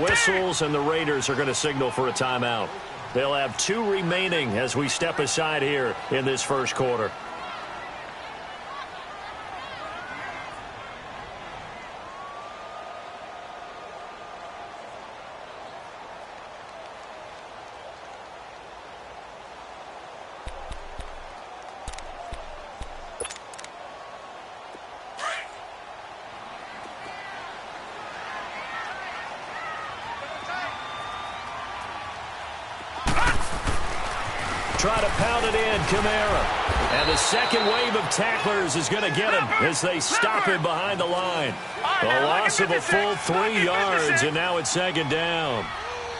whistles, and the Raiders are going to signal for a timeout. They'll have 2 remaining as we step aside here in this first quarter. Try to pound it in, Kamara. And the second wave of tacklers is going to get him as they stop him behind the line. The loss of a full 3 yards, and now it's second down.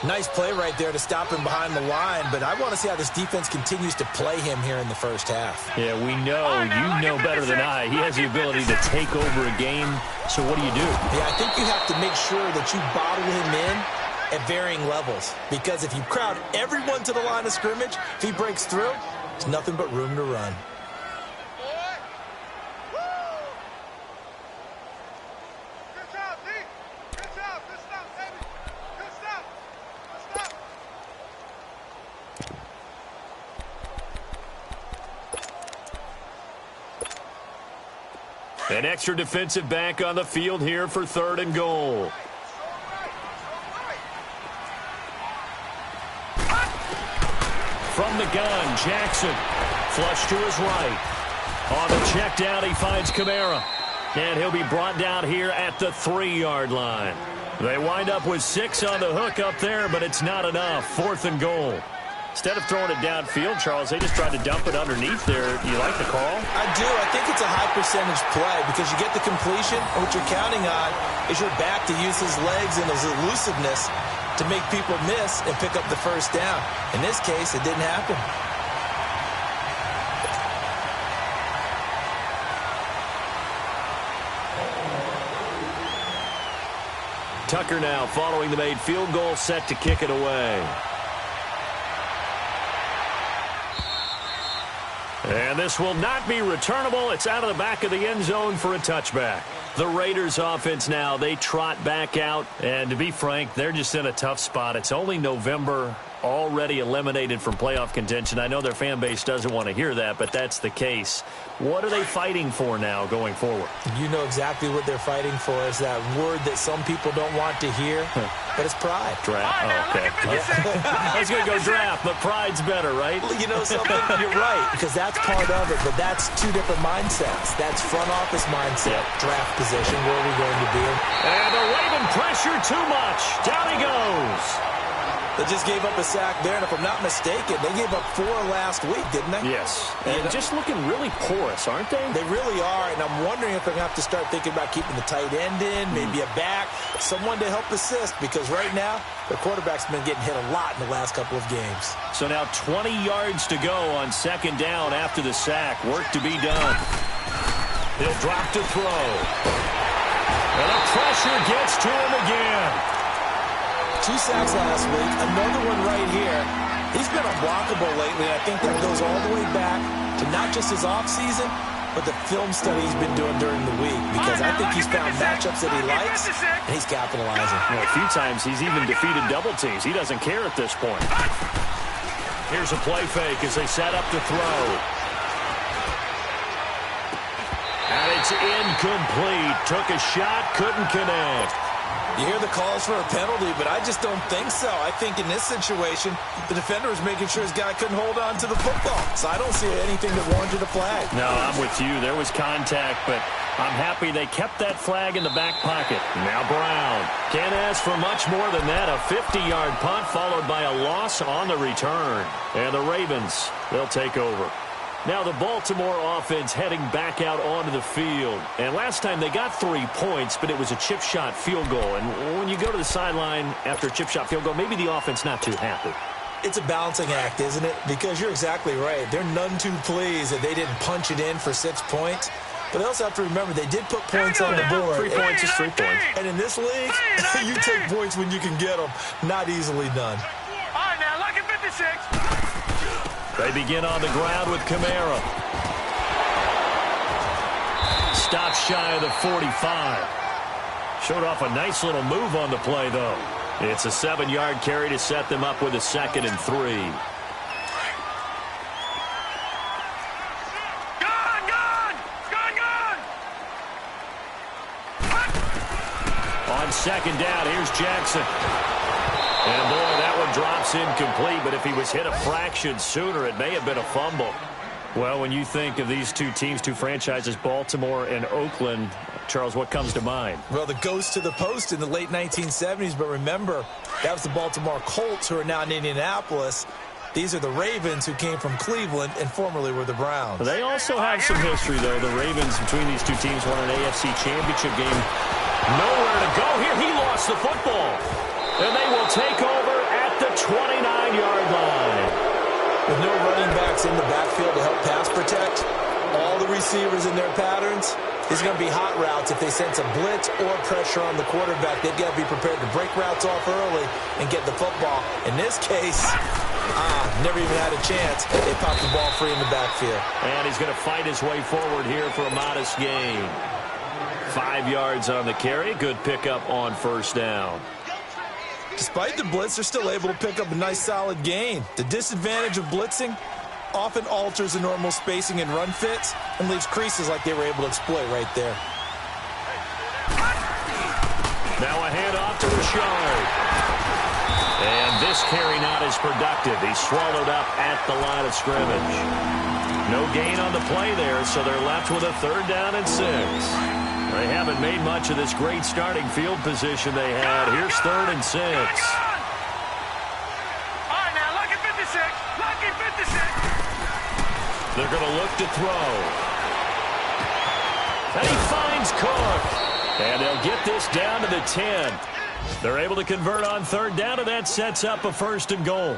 Nice play right there to stop him behind the line, but I want to see how this defense continues to play him here in the first half. Yeah, we know, you know better than I. He has the ability to take over a game, so what do you do? Yeah, I think you have to make sure that you bottle him in at varying levels, because if you crowd everyone to the line of scrimmage, if he breaks through, there's nothing but room to run. An extra defensive back on the field here for 3rd and goal. From the gun, Jackson. Flush to his right. On the check down, he finds Kamara. And he'll be brought down here at the 3-yard line. They wind up with 6 on the hook up there, but it's not enough. 4th and goal. Instead of throwing it downfield, Charles, they just tried to dump it underneath there. Do you like the call? I do. I think it's a high-percentage play because you get the completion, and what you're counting on is your back to use his legs and his elusiveness to make people miss and pick up the first down. In this case, it didn't happen. Tucker now following the made field goal, set to kick it away. And this will not be returnable. It's out of the back of the end zone for a touchback. The Raiders offense now, they trot back out. And to be frank, they're just in a tough spot. It's only November, already eliminated from playoff contention. I know their fan base doesn't want to hear that, but that's the case. What are they fighting for now going forward? You know exactly what they're fighting for. Is that word that some people don't want to hear, but it's pride. Draft. Oh, okay. I was going to go draft, but pride's better, right? You know something? You're right, because that's part of it, but that's 2 different mindsets. That's front office mindset, draft position, where are we going to be? And the Raven pressure too much. Down he goes. They just gave up a sack there, and if I'm not mistaken, they gave up 4 last week, didn't they? Yes. And just looking really porous, aren't they? They really are, and I'm wondering if they're going to have to start thinking about keeping the tight end in, maybe a back, someone to help assist, because right now, their quarterback's been getting hit a lot in the last couple of games. So now 20 yards to go on 2nd down after the sack. Work to be done. He'll drop to throw. And the pressure gets to him again. 2 sacks last week, another one right here. He's been unblockable lately. I think that goes all the way back to not just his offseason, but the film study he's been doing during the week, because I think he's found matchups that he likes, and he's capitalizing. Well, a few times he's even defeated double teams. He doesn't care at this point. Here's a play fake as they set up to throw. And it's incomplete. Took a shot, couldn't connect. You hear the calls for a penalty, but I just don't think so. I think in this situation, the defender was making sure his guy couldn't hold on to the football. So I don't see anything that warranted a flag. No, I'm with you. There was contact, but I'm happy they kept that flag in the back pocket. Now Brown can't ask for much more than that. A 50-yard punt followed by a loss on the return. And the Ravens, they'll take over. Now the Baltimore offense heading back out onto the field. And last time they got 3 points, but it was a chip shot field goal. And when you go to the sideline after a chip shot field goal, maybe the offense not too happy. It's a balancing act, isn't it? Because you're exactly right. They're none too pleased that they didn't punch it in for 6 points. But they also have to remember they did put points on the board. 3 points is 3 points. And in this league, you take points when you can get them. Not easily done. All right, now, look at 56. They begin on the ground with Kamara. Stop shy of the 45. Showed off a nice little move on the play, though. It's a 7-yard carry to set them up with a 2nd and 3. On 2nd down, here's Jackson. And boy, that one drops incomplete, but if he was hit a fraction sooner, it may have been a fumble. Well, when you think of these two teams, two franchises, Baltimore and Oakland, Charles, what comes to mind? Well, the ghost to the post in the late 1970s, but remember, that was the Baltimore Colts, who are now in Indianapolis. These are the Ravens, who came from Cleveland and formerly were the Browns. They also have some history, though. The Ravens, between these two teams, won an AFC championship game. Nowhere to go here. He lost the football. And they will take over at the 29-yard line. With no running backs in the backfield to help pass protect, all the receivers in their patterns, it's going to be hot routes if they sense a blitz or pressure on the quarterback. They've got to be prepared to break routes off early and get the football. In this case, never even had a chance. They popped the ball free in the backfield. And he's going to fight his way forward here for a modest gain. 5 yards on the carry. Good pickup on 1st down. Despite the blitz, they're still able to pick up a nice, solid gain. The disadvantage of blitzing often alters the normal spacing and run fits and leaves creases like they were able to exploit right there. Now a handoff to Richard. And this carry not as productive. He's swallowed up at the line of scrimmage. No gain on the play there, so they're left with a 3rd down and 6. They haven't made much of this great starting field position they had. Here's 3rd and 6. All right, now, lucky 56. Lucky 56. They're going to look to throw. And he finds Cook. And they'll get this down to the 10. They're able to convert on 3rd down, and that sets up a 1st and goal.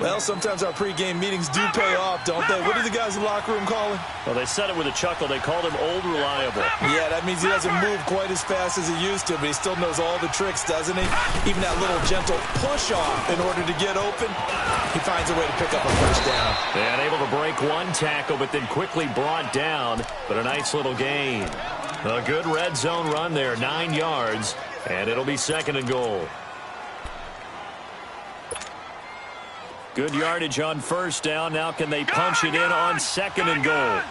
Well, sometimes our pregame meetings do pay off, don't they? What do the guys in the locker room call him? Well, they said it with a chuckle. They called him Old Reliable. Yeah, that means he doesn't move quite as fast as he used to, but he still knows all the tricks, doesn't he? Even that little gentle push-off in order to get open, he finds a way to pick up a 1st down. And able to break one tackle, but then quickly brought down, but a nice little gain. A good red zone run there, 9 yards, and it'll be 2nd and goal. Good yardage on 1st down. Now can they punch it in on 2nd and goal?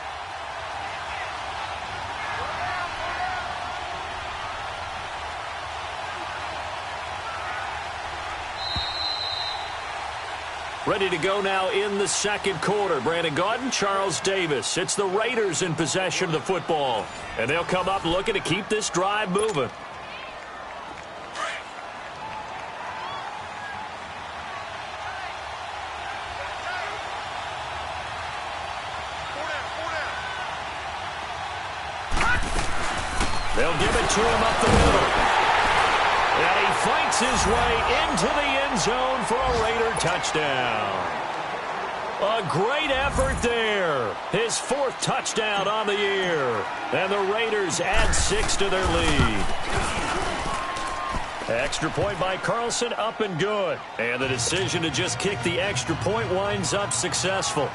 Ready to go now in the 2nd quarter. Brandon Gaudin, Charles Davis. It's the Raiders in possession of the football. And they'll come up looking to keep this drive moving. They'll give it to him up the middle. And he fights his way into the end zone for a Raider touchdown. A great effort there. His 4th touchdown on the year. And the Raiders add 6 to their lead. Extra point by Carlson, up and good. And the decision to just kick the extra point winds up successful.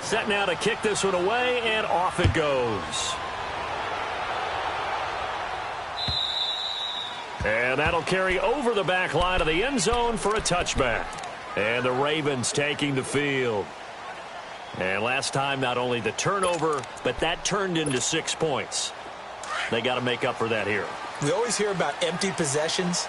Set now to kick this one away, and off it goes. And that'll carry over the back line of the end zone for a touchback. And the Ravens taking the field. And last time, not only the turnover, but that turned into 6 points. They got to make up for that here. We always hear about empty possessions,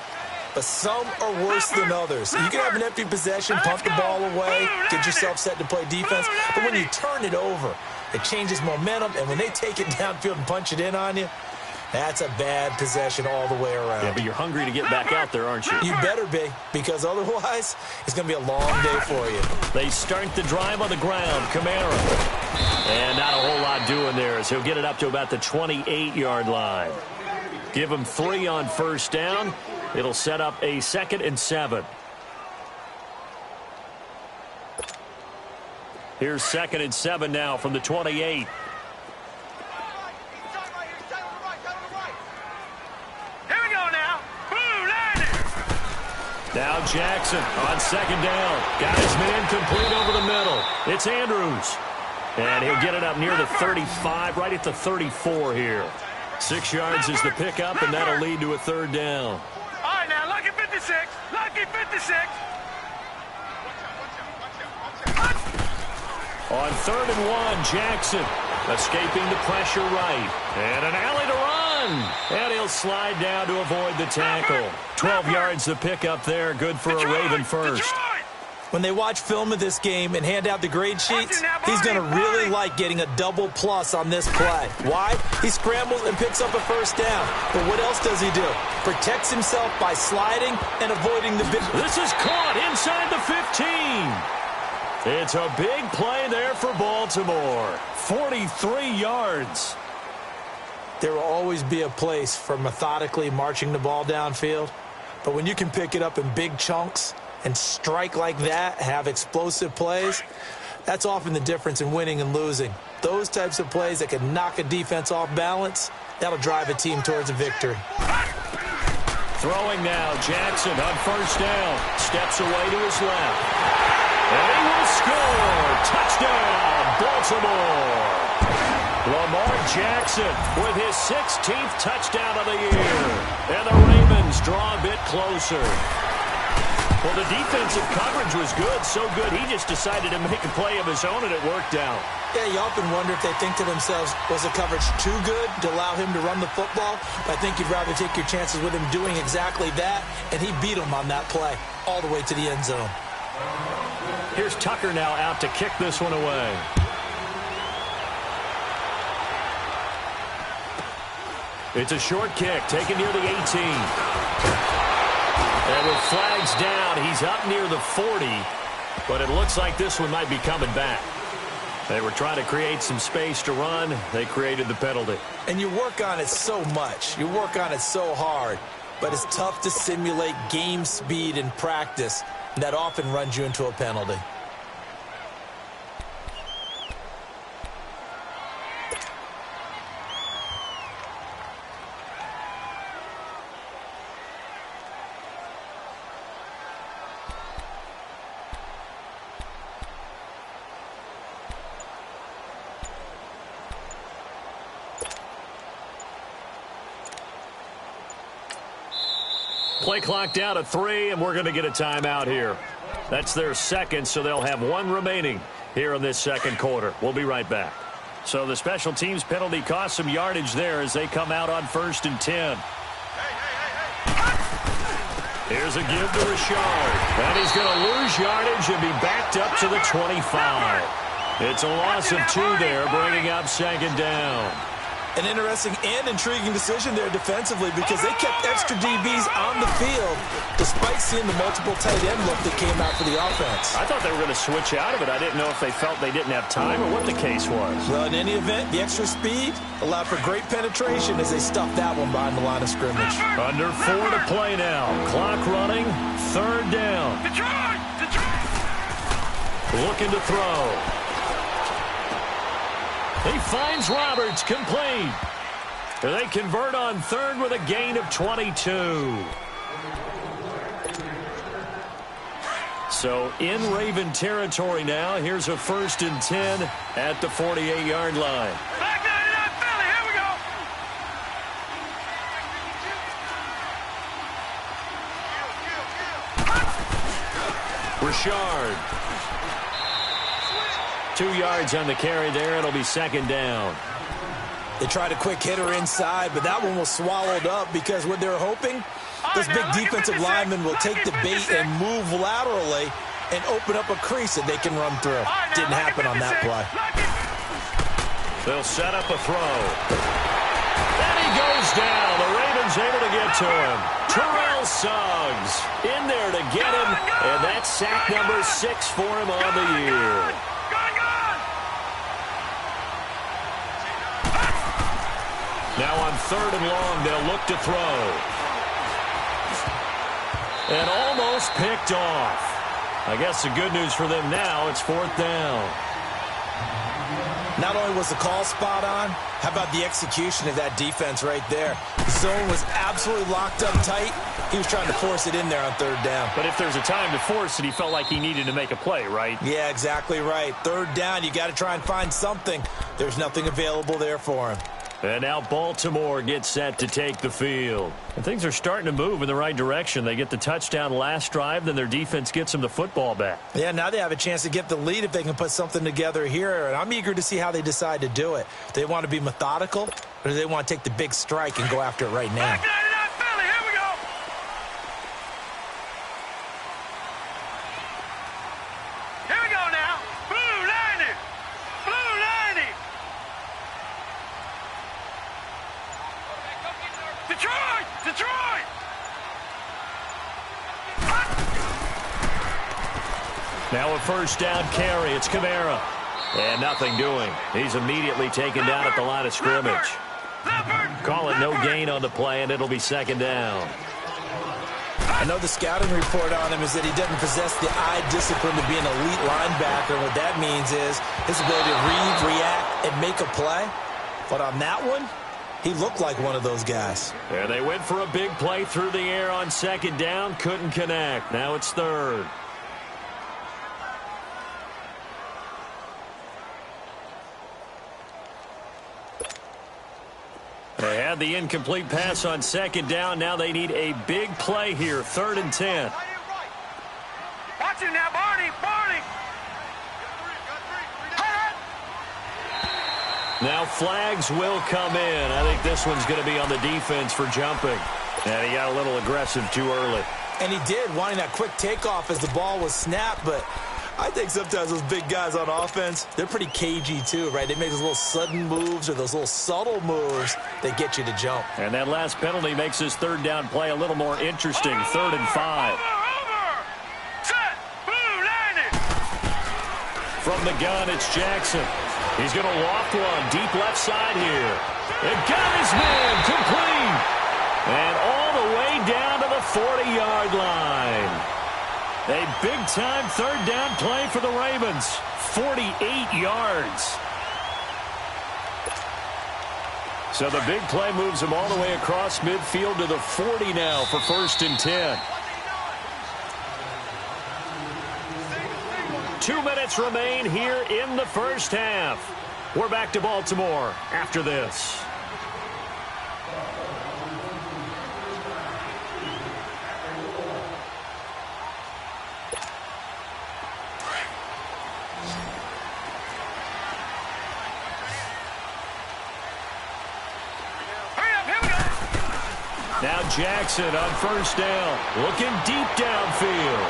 but some are worse than others. You can have an empty possession, pump the ball away, get yourself set to play defense, but when you turn it over, it changes momentum, and when they take it downfield and punch it in on you, that's a bad possession all the way around. Yeah, but you're hungry to get back out there, aren't you? You better be, because otherwise, it's going to be a long day for you. They start the drive on the ground. Kamara. And not a whole lot doing there as he'll get it up to about the 28-yard line. Give him 3 on 1st down. It'll set up a 2nd and 7. Here's 2nd and 7 now from the 28. Now Jackson on 2nd down. Got his man complete over the middle. It's Andrews. And he'll get it up near the 35, right at the 34 here. 6 yards is the pickup, and that'll lead to a third down. All right, now, lucky 56. Lucky 56. On 3rd and 1, Jackson escaping the pressure right. And an alley to run. And he'll slide down to avoid the tackle. 12 yards the pickup there. Good for a Raven first. When they watch film of this game and hand out the grade sheets, he's going to really like getting a double plus on this play. Why? He scrambles and picks up a first down. But what else does he do? Protects himself by sliding and avoiding the big... This is caught inside the 15. It's a big play there for Baltimore. 43 yards. There will always be a place for methodically marching the ball downfield. But when you can pick it up in big chunks and strike like that, have explosive plays, that's often the difference in winning and losing. Those types of plays that can knock a defense off balance, that'll drive a team towards a victory. Throwing now, Jackson on first down. Steps away to his left. And he will score. Touchdown, Baltimore. Lamar Jackson with his 16th touchdown of the year. And the Ravens draw a bit closer. Well, the defensive coverage was good, so good he just decided to make a play of his own, and it worked out. Yeah, you often wonder if they think to themselves, was the coverage too good to allow him to run the football? But I think you'd rather take your chances with him doing exactly that, and he beat him on that play all the way to the end zone. Here's Tucker now out to kick this one away. It's a short kick taken near the 18. And with flags down, he's up near the 40. But it looks like this one might be coming back. They were trying to create some space to run. They created the penalty. And you work on it so much. You work on it so hard. But it's tough to simulate game speed in practice. That often runs you into a penalty. Play clock down to 3, and we're going to get a timeout here. That's their second, so they'll have one remaining here in this second quarter. We'll be right back. So the special teams penalty cost some yardage there as they come out on 1st and 10. Here's a give to Richard. And he's going to lose yardage and be backed up to the 25. It's a loss of 2 there, bringing up 2nd down. An interesting and intriguing decision there defensively because they kept extra DBs on the field despite seeing the multiple tight end look that came out for the offense. I thought they were going to switch out of it. I didn't know if they felt they didn't have time or what the case was. Well, in any event, the extra speed allowed for great penetration as they stuffed that one behind the line of scrimmage. Under 4 to play now. Clock running. 3rd down. Looking to throw. He finds Roberts, complete. They convert on 3rd with a gain of 22. So in Raven territory now, here's a 1st and 10 at the 48-yard line. Back 99 Philly, here we go. Richard. 2 yards on the carry there. It'll be 2nd down. They tried a quick hitter inside, but that one was swallowed up because what they're hoping, this big defensive lineman will take the bait and move laterally and open up a crease that they can run through. Didn't happen on that play. They'll set up a throw. And he goes down. The Ravens able to get to him. Terrell Suggs in there to get him, and that's sack number 6 for him on the year. Now on 3rd and long, they'll look to throw. And almost picked off. I guess the good news for them now, it's 4th down. Not only was the call spot on, how about the execution of that defense right there? The zone was absolutely locked up tight. He was trying to force it in there on 3rd down. But if there's a time to force it, he felt like he needed to make a play, right? Yeah, exactly right. 3rd down, you got to try and find something. There's nothing available there for him. And now Baltimore gets set to take the field. And things are starting to move in the right direction. They get the touchdown last drive, then their defense gets them the football back. Yeah, now they have a chance to get the lead if they can put something together here. And I'm eager to see how they decide to do it. Do they want to be methodical, or do they want to take the big strike and go after it right now? Philly, here we go. Here we go now. Blue 90. Blue 90. Detroit! Detroit! Now a first down carry. It's Kamara. And nothing doing. He's immediately taken down at the line of scrimmage. Call it no gain on the play, and it'll be second down. I know the scouting report on him is that he doesn't possess the eye discipline to be an elite linebacker. What that means is his ability to read, react, and make a play. But on that one, he looked like one of those guys. And they went for a big play through the air on second down. Couldn't connect. Now it's third. They had the incomplete pass on second down. Now they need a big play here. 3rd and 10. Watch him now, Barney. Barney. Now flags will come in. I think this one's going to be on the defense for jumping. And he got a little aggressive too early. And he did, wanting that quick takeoff as the ball was snapped. But I think sometimes those big guys on offense, they're pretty cagey too, right? They make those little sudden moves or those little subtle moves that get you to jump. And that last penalty makes his third down play a little more interesting. 3rd and 5. Set. Blue 90. From the gun, it's Jackson. He's going to loft one deep left side here. And got his man complete. And all the way down to the 40-yard line. A big-time third down play for the Ravens. 48 yards. So the big play moves him all the way across midfield to the 40 now for 1st and 10. 2 minutes remain here in the first half. We're back to Baltimore after this. Now Jackson on first down, looking deep downfield.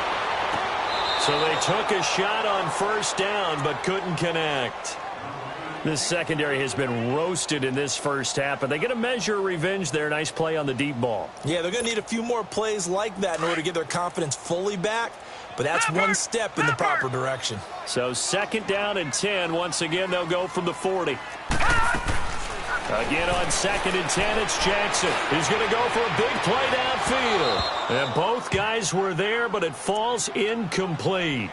So they took a shot on first down, but couldn't connect. This secondary has been roasted in this first half, but they get a measure of revenge there. Nice play on the deep ball. Yeah, they're going to need a few more plays like that in order to get their confidence fully back, but that's one step in the proper direction. So 2nd down and 10. Once again, they'll go from the 40. Again on 2nd and 10, it's Jackson. He's going to go for a big play downfield. And both guys were there, but it falls incomplete.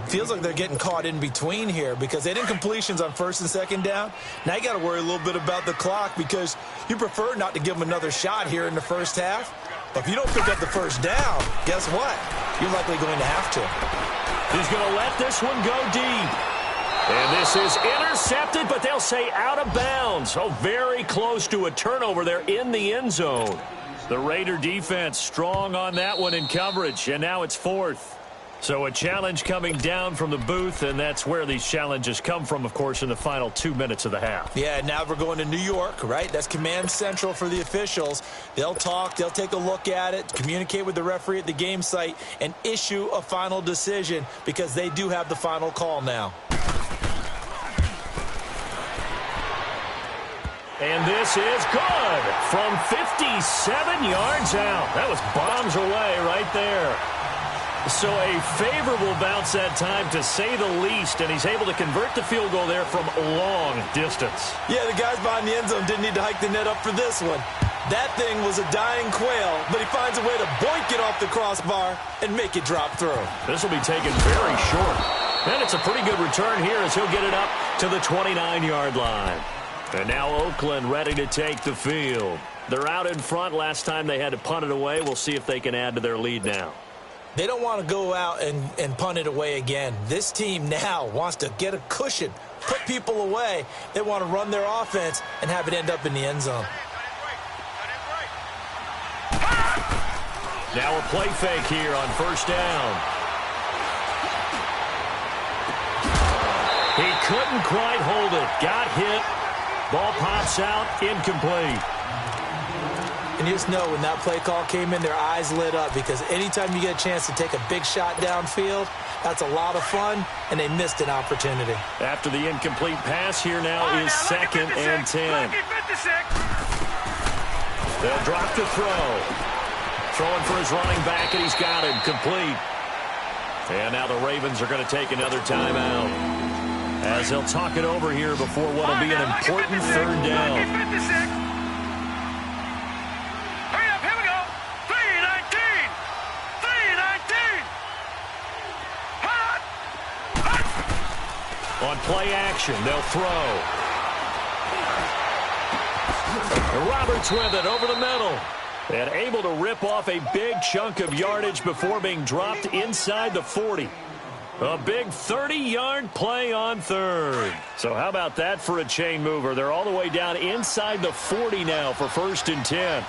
Feels like they're getting caught in between here because they didn't completions on 1st and 2nd down. Now you got to worry a little bit about the clock because you prefer not to give them another shot here in the first half. But if you don't pick up the first down, guess what? You're likely going to have to. He's going to let this one go deep. And this is intercepted, but they'll say out of bounds. Oh, very close to a turnover there in the end zone. The Raider defense strong on that one in coverage, and now it's 4th. So a challenge coming down from the booth, and that's where these challenges come from, of course, in the final 2 minutes of the half. Yeah, now we're going to New York, right? That's command central for the officials. They'll talk, they'll take a look at it, communicate with the referee at the game site, and issue a final decision because they do have the final call now. And this is good from 57 yards out. That was bombs away right there. So a favorable bounce that time, to say the least, and he's able to convert the field goal there from long distance. Yeah, the guys behind the end zone didn't need to hike the net up for this one. That thing was a dying quail, but he finds a way to boink it off the crossbar and make it drop through. This will be taken very short. And it's a pretty good return here as he'll get it up to the 29-yard line. And now Oakland ready to take the field. They're out in front. Last time they had to punt it away. We'll see if they can add to their lead now. They don't want to go out and punt it away again. This team now wants to get a cushion put people away. They want to run their offense and have it end up in the end zone. Now a play fake here on first down. He couldn't quite hold it. Got hit. Ball pops out. Incomplete. And you just know when that play call came in, their eyes lit up, because anytime you get a chance to take a big shot downfield, that's a lot of fun, and they missed an opportunity. After the incomplete pass, here now is 2nd and 10. They'll drop to throw. Throwing for his running back, and he's got it complete. And now the Ravens are going to take another timeout, as they'll talk it over here before what will be an important third down. On play action, they'll throw. Roberts with it over the middle. And able to rip off a big chunk of yardage before being dropped inside the 40. A big 30-yard play on third. So how about that for a chain mover? They're all the way down inside the 40 now for 1st and 10.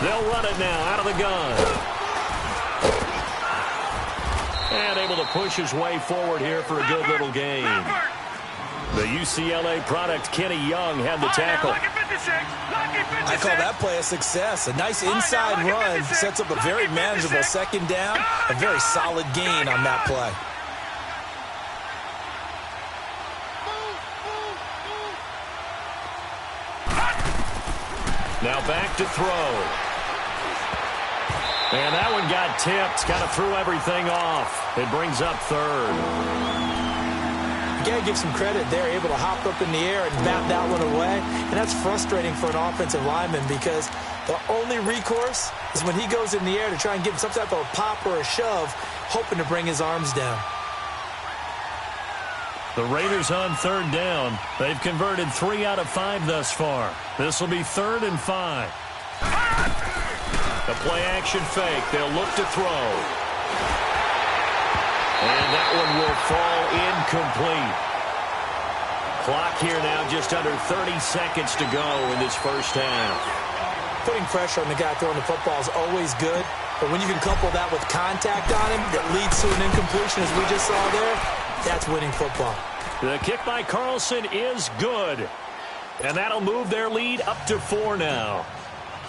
They'll run it now out of the gun. And able to push his way forward here for a good little gain. The UCLA product, Kenny Young, had the tackle. I call that play a success. A nice inside run sets up a very manageable 2nd down. A very solid gain on that play. Now back to throw. And that one got tipped. Kind of threw everything off. It brings up 3rd. You got to give some credit. They're able to hop up in the air and bat that one away. And that's frustrating for an offensive lineman, because the only recourse is when he goes in the air to try and get some type of a pop or a shove, hoping to bring his arms down. The Raiders on 3rd down. They've converted 3 out of 5 thus far. This will be 3rd and 5. The play-action fake. They'll look to throw. And that one will fall incomplete. Clock here now just under 30 seconds to go in this first half. Putting pressure on the guy throwing the football is always good, but when you can couple that with contact on him that leads to an incompletion, as we just saw there, that's winning football. The kick by Carlson is good. And that'll move their lead up to 4 now.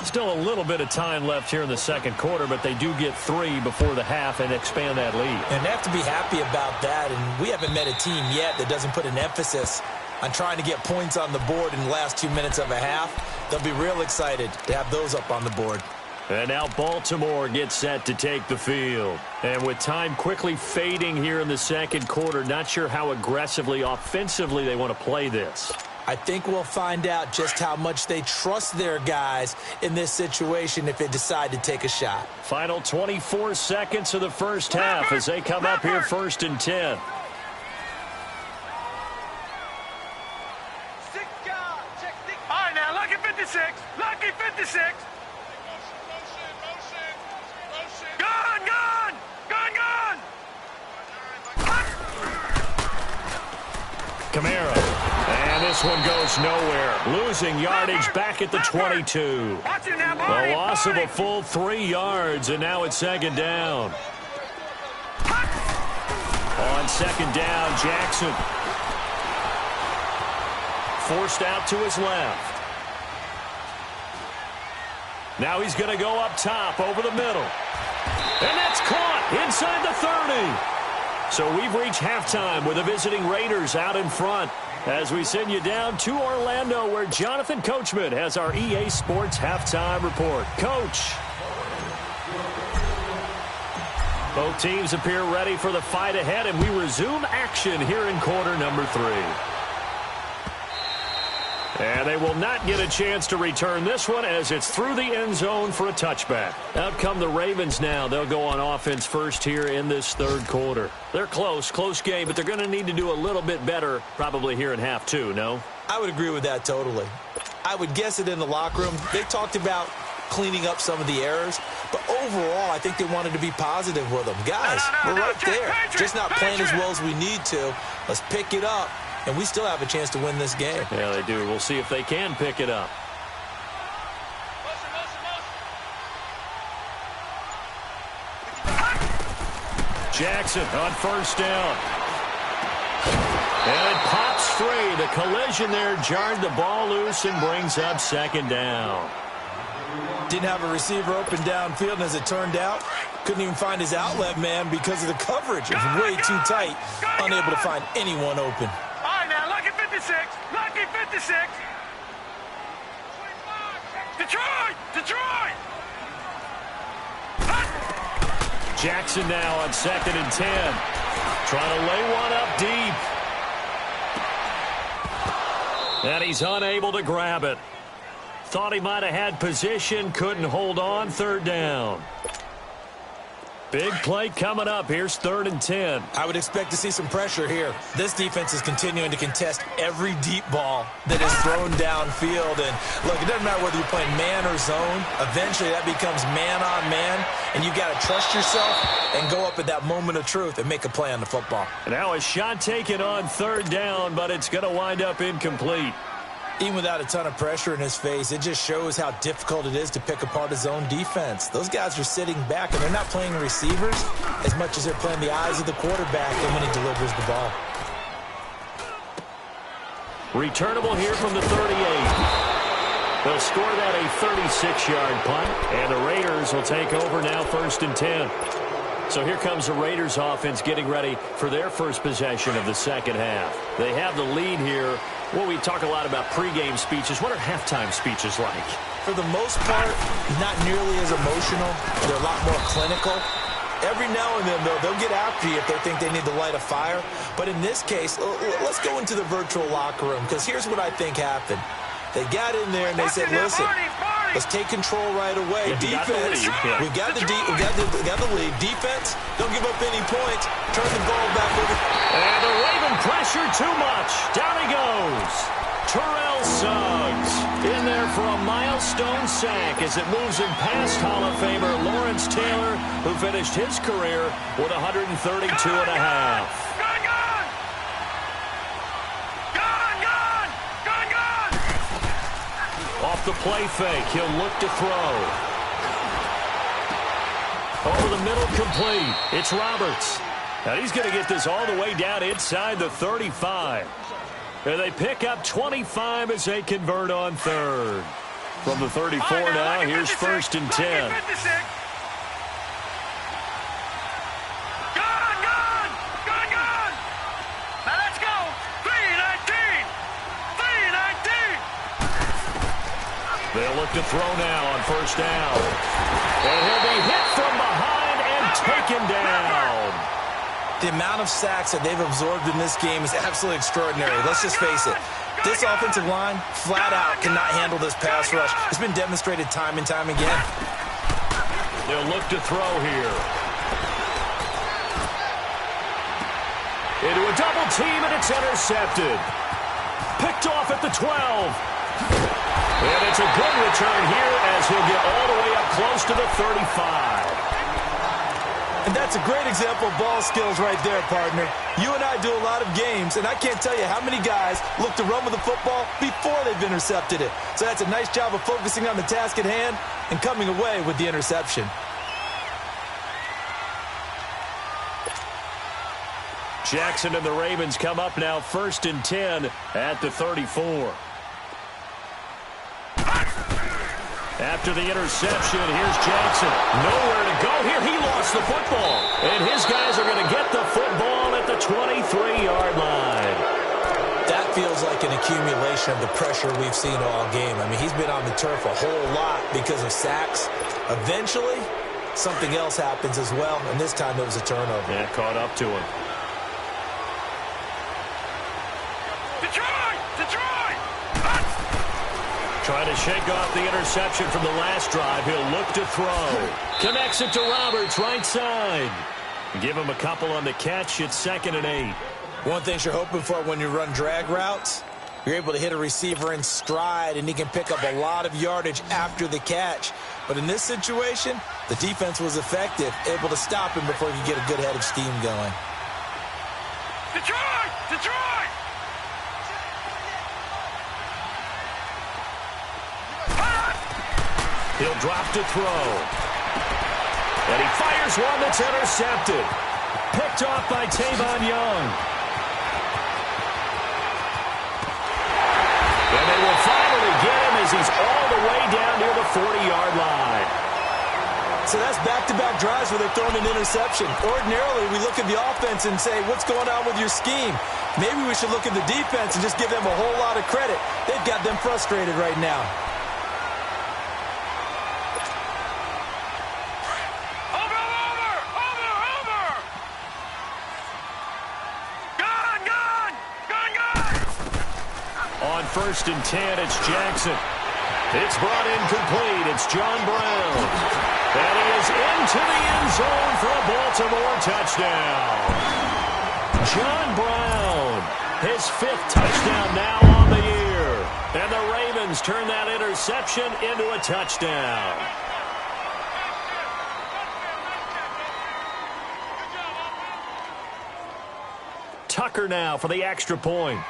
Still a little bit of time left here in the 2nd quarter, but they do get 3 before the half and expand that lead. And they have to be happy about that, and we haven't met a team yet that doesn't put an emphasis on trying to get points on the board in the last 2 minutes of a half. They'll be real excited to have those up on the board. And now Baltimore gets set to take the field. And with time quickly fading here in the 2nd quarter, not sure how aggressively, offensively they want to play this. I think we'll find out just how much they trust their guys in this situation if they decide to take a shot. Final 24 seconds of the first half as they come up here 1st and 10. All right, now, lucky 56. Lucky 56. Gun, gun. Gun, gun. Kamara. And this one goes nowhere. Losing yardage back at the 22. The loss of a full 3 yards, and now it's 2nd down. On 2nd down, Jackson. Forced out to his left. Now he's going to go up top over the middle. And that's caught inside the 30. So we've reached halftime with the visiting Raiders out in front, as we send you down to Orlando, where Jonathan Coachman has our EA Sports halftime report. Coach. Both teams appear ready for the fight ahead, and we resume action here in quarter number 3. And they will not get a chance to return this one, as it's through the end zone for a touchback. Out come the Ravens now. They'll go on offense first here in this 3rd quarter. They're close game, but they're going to need to do a little bit better probably here in half 2, no? I would agree with that totally. I would guess it in the locker room. They talked about cleaning up some of the errors. But overall, I think they wanted to be positive with them. Guys, we're right there. Just not playing as well as we need to. Let's pick it up, and we still have a chance to win this game. Yeah, they do. We'll see if they can pick it up. Jackson on first down. And it pops free. The collision there jarred the ball loose and brings up second down. Didn't have a receiver open downfield, and as it turned out, couldn't even find his outlet man because of the coverage. It was way too tight, unable to find anyone open. All right, now, lucky 56. Lucky 56. Detroit! Detroit! Jackson now on 2nd and 10. Trying to lay one up deep. And he's unable to grab it. Thought he might have had position, couldn't hold on, 3rd down. Big play coming up. Here's 3rd and 10. I would expect to see some pressure here. This defense is continuing to contest every deep ball that is thrown downfield. And look, it doesn't matter whether you're playing man or zone. Eventually that becomes man on man, and you got to trust yourself and go up at that moment of truth and make a play on the football. And now a shot taken on 3rd down, but it's going to wind up incomplete. Even without a ton of pressure in his face, it just shows how difficult it is to pick apart his own defense. Those guys are sitting back, and they're not playing receivers as much as they're playing the eyes of the quarterback and when he delivers the ball. Returnable here from the 38. They'll score that a 36-yard punt, and the Raiders will take over now 1st and 10. So here comes the Raiders offense getting ready for their first possession of the second half. They have the lead here. Well, we talk a lot about pregame speeches. What are halftime speeches like? For the most part, not nearly as emotional. They're a lot more clinical. Every now and then, though, they'll get after you if they think they need to light a fire. But in this case, let's go into the virtual locker room, because here's what I think happened. They got in there and they said, listen, let's take control right away. Defense, we got the lead. Defense, don't give up any points. Turn the ball back over. And the Raven pressure too much. Down he goes. Terrell Suggs in there for a milestone sack as it moves him past Hall of Famer Lawrence Taylor, who finished his career with 132 and a half. Off the play fake, he'll look to throw. Over the middle, complete. It's Roberts. And he's going to get this all the way down inside the 35. And they pick up 25 as they convert on 3rd. From the 34 now, here's 1st and 10. They'll look to throw now on 1st down. And he'll be hit from behind and taken down. The amount of sacks that they've absorbed in this game is absolutely extraordinary. Let's just face it. This offensive line, flat out, cannot handle this pass rush. It's been demonstrated time and time again. They'll look to throw here. Into a double team, and it's intercepted. Picked off at the 12. And it's a good return here as he'll get all the way up close to the 35. And that's a great example of ball skills right there, partner. You and I do a lot of games, and I can't tell you how many guys look to run with the football before they've intercepted it. So that's a nice job of focusing on the task at hand and coming away with the interception. Jackson and the Ravens come up now 1st and 10 at the 34. After the interception, here's Jackson. Nowhere to go here. He lost the football. And his guys are going to get the football at the 23-yard line. That feels like an accumulation of the pressure we've seen all game. I mean, he's been on the turf a whole lot because of sacks. Eventually, something else happens as well, and this time it was a turnover. Yeah, caught up to him. Trying to shake off the interception from the last drive. He'll look to throw. Connects it to Roberts, right side. Give him a couple on the catch. It's 2nd and 8. One thing you're hoping for when you run drag routes, You're able to hit a receiver in stride, and he can pick up a lot of yardage after the catch. But in this situation, the defense was effective, able to stop him before he could get a good head of steam going. Detroit! Detroit! He'll drop to throw. And he fires one that's intercepted. Picked off by Tavon Young. And they will finally get him as he's all the way down near the 40-yard line. So that's back-to-back drives where they're throwing an interception. Ordinarily, we look at the offense and say, what's going on with your scheme? Maybe we should look at the defense and just give them a whole lot of credit. They've got them frustrated right now. On 1st and 10, it's Jackson. It's brought in complete. It's John Brown. And he is into the end zone for a Baltimore touchdown. John Brown, his 5th touchdown now on the year. And the Ravens turn that interception into a touchdown. Tucker now for the extra point.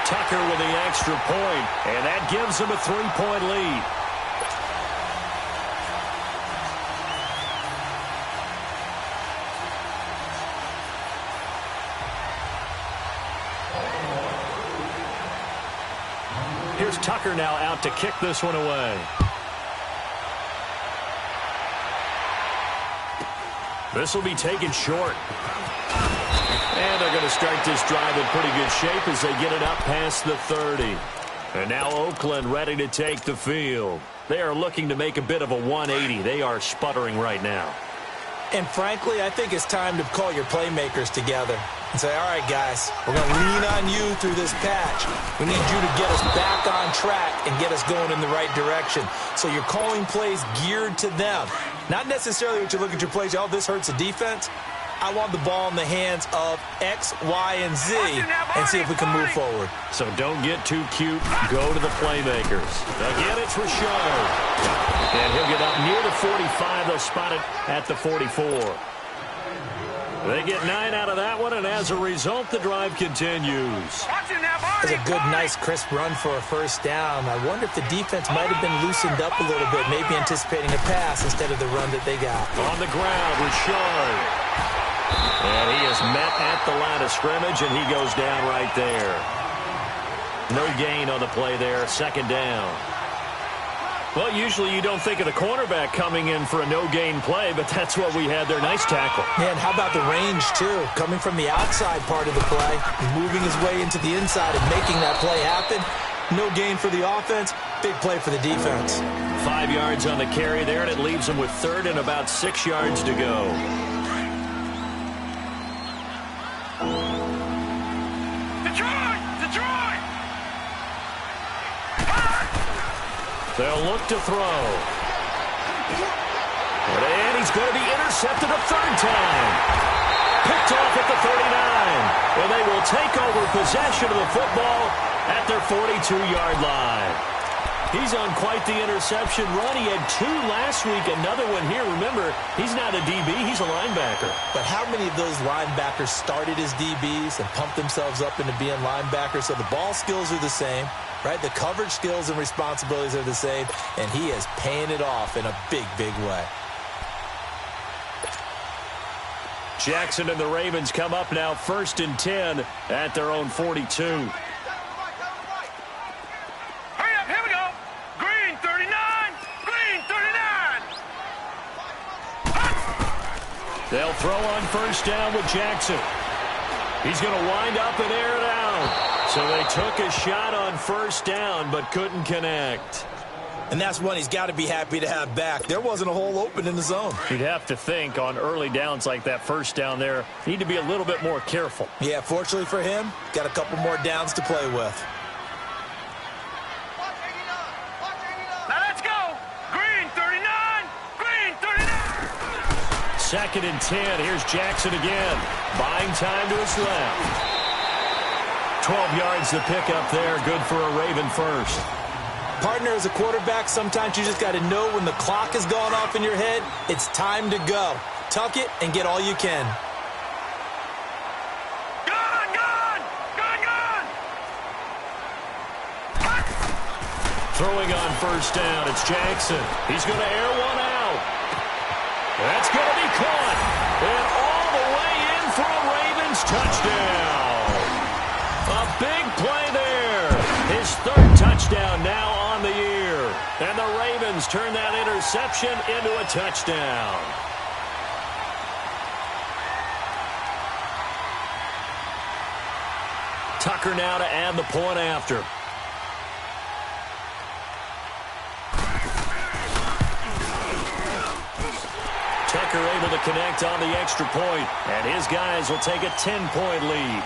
Tucker with the extra point, and that gives him a 3-point lead. Here's Tucker now out to kick this one away. This will be taken short. And they're going to start this drive in pretty good shape as they get it up past the 30. And now Oakland ready to take the field. They are looking to make a bit of a 180. They are sputtering right now. And frankly, I think it's time to call your playmakers together and say, all right, guys, we're going to lean on you through this patch. We need you to get us back on track and get us going in the right direction. So you're calling plays geared to them. Not necessarily what you look at your plays, oh, this hurts the defense. I want the ball in the hands of X, Y, and Z and see if we can move forward. So don't get too cute. Go to the playmakers. Again, it's Richard. And he'll get up near the 45. They'll spot it at the 44. They get 9 out of that one, and as a result, the drive continues. It's a good, nice, crisp run for a first down. I wonder if the defense might have been loosened up a little bit, maybe anticipating a pass instead of the run that they got. On the ground, Richard. And he is met at the line of scrimmage, and he goes down right there. No gain on the play there, 2nd down. Well, usually you don't think of the cornerback coming in for a no-gain play, but that's what we had there. Nice tackle. Yeah, and how about the range, too? Coming from the outside part of the play, moving his way into the inside and making that play happen. No gain for the offense, big play for the defense. 5 yards on the carry there, and it leaves him with 3rd and about 6 yards to go. They'll look to throw. And he's going to be intercepted a 3rd time. Picked off at the 39. And they will take over possession of the football at their 42-yard line. He's on quite the interception run. He had 2 last week, another one here. Remember, he's not a DB, he's a linebacker. But how many of those linebackers started as DBs and pumped themselves up into being linebackers? So the ball skills are the same, right? The coverage skills and responsibilities are the same, and he is paying it off in a big, big way. Jackson and the Ravens come up now 1st and 10 at their own 42. They'll throw on 1st down with Jackson. He's going to wind up and air it out. So they took a shot on 1st down but couldn't connect. And that's one he's got to be happy to have back. There wasn't a hole open in the zone. You'd have to think on early downs like that 1st down there, need to be a little bit more careful. Yeah, fortunately for him, got a couple more downs to play with. Now let's go. Green 39, 2nd and 10. Here's Jackson again. Buying time to his left. 12 yards to pick up there. Good for a Raven first. Partner, as a quarterback, sometimes you just got to know when the clock has gone off in your head, it's time to go. Tuck it and get all you can. Gun, gun! Gun, gun! Throwing on first down, it's Jackson. He's going to air one out. That's going to be caught. And all the way in for a Ravens touchdown. A big play there. His 3rd touchdown now on the year. And the Ravens turn that interception into a touchdown. Tucker now to add the point after. Tucker able to connect on the extra point, and his guys will take a 10-point lead.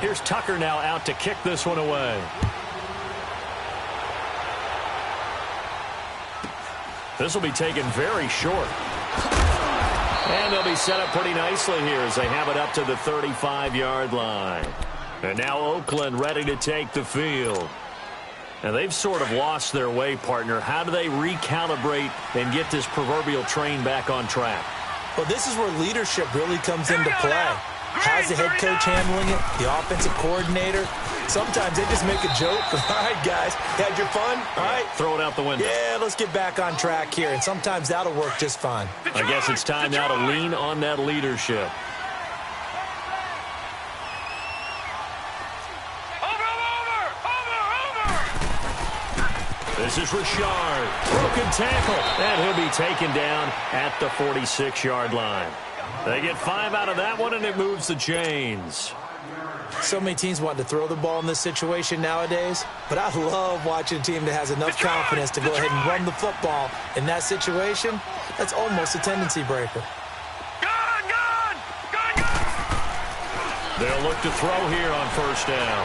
Here's Tucker now out to kick this one away. This will be taken very short. And they'll be set up pretty nicely here as they have it up to the 35-yard line. And now Oakland ready to take the field. And they've sort of lost their way, partner. How do they recalibrate and get this proverbial train back on track? Well, this is where leadership really comes into play. How's the head coach handling it? The offensive coordinator? Sometimes they just make a joke. All right, guys, you had your fun? All right. Throw it out the window. Yeah, let's get back on track here. And sometimes that'll work just fine. I guess it's time now to lean on that leadership. This is Richard. Broken tackle. And he'll be taken down at the 46-yard line. They get 5 out of that one, and it moves the chains. So many teams want to throw the ball in this situation nowadays, but I love watching a team that has enough confidence to go ahead and run the football. In that situation, that's almost a tendency breaker. Gun, gun! Gun, gun! They'll look to throw here on first down.